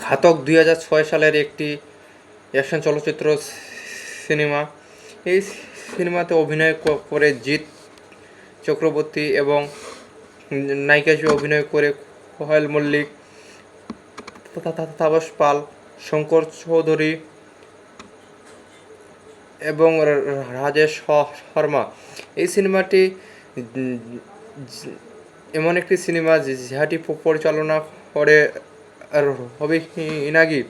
ঘাতক 2006 সালের একটি অ্যাকশন চলচ্চিত্র সিনেমা। এই সিনেমাতে অভিনয় করে জিৎ চক্রবর্তী এবং নায়িকা হিসেবে অভিনয় করে কোয়েল মল্লিক, তাপস পাল, শঙ্কর চৌধুরী এবং রাজেশ শর্মা। এই সিনেমাটি এমন একটি সিনেমা যাহাটি পরিচালনা করে রবি ইনাগি।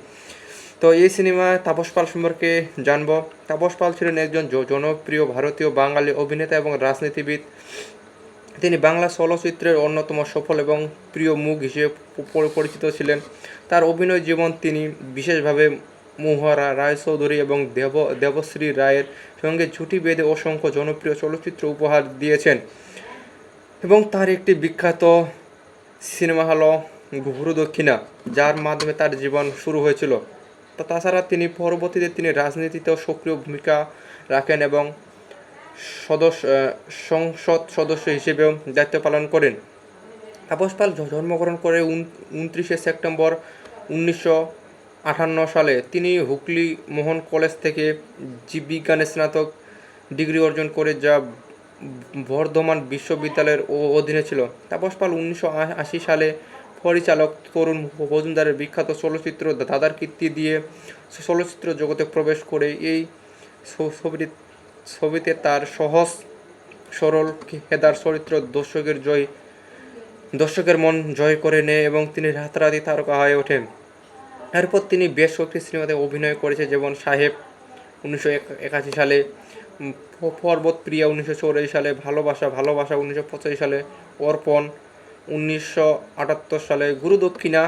তো এই সিনেমায় তাপস পাল সম্পর্কে জানব। তাপস পাল ছিলেন একজন জনপ্রিয় ভারতীয় বাঙালি অভিনেতা এবং রাজনীতিবিদ। তিনি বাংলা চলচ্চিত্রের অন্যতম সফল এবং প্রিয় মুখ হিসেবে পরিচিত ছিলেন। তার অভিনয় জীবন তিনি বিশেষভাবে মহুয়া রায়চৌধুরী এবং দেবশ্রী রায়ের সঙ্গে জুটি বেঁধে অসংখ্য জনপ্রিয় চলচ্চিত্র উপহার দিয়েছেন এবং তার একটি বিখ্যাত সিনেমা হলো গুরুদক্ষিণা, যার মাধ্যমে তার জীবন শুরু হয়েছিল। তাছাড়া তিনি পরবর্তীতে রাজনীতিতেও সক্রিয় ভূমিকা রাখেন এবং সংসদ সদস্য হিসেবেও দায়িত্ব পালন করেন। তাপস পাল জন্মগ্রহণ করে 29 সেপ্টেম্বর 1958 সালে। তিনি হুগলি মোহন কলেজ থেকে জীববিজ্ঞানে স্নাতক ডিগ্রি অর্জন করে, যা বর্ধমান বিশ্ববিদ্যালয়ের অধীনে ছিল। তাপস পাল 1980 সালে পরিচালক তরুণ মজুমদারের বিখ্যাত চলচ্চিত্র দাদার কীর্তি দিয়ে চলচ্চিত্র জগতে প্রবেশ করে। এই ছবিতে তার সহজ সরল কেদার চরিত্র দর্শকের মন জয় করে নেয় এবং তিনি রাতারাতি তারকা হয়ে ওঠেন। এরপর তিনি বেশ কয়েকটি সিনেমাতে অভিনয় করেছেন, যেমন সাহেব 1981 সালে, পর্বত প্রিয়া 1984 সালে, ভালোবাসা 1985 সালে, অর্পণ 1978 সালে, গুরুদক্ষিণা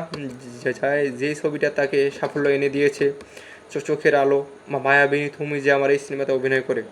যেই ছবিটা তাকে সাফল্য এনে দিয়েছে, চোখের আলো, মায়াবিনী তুমি যে আমার, এই সিনেমাতে অভিনয় করে।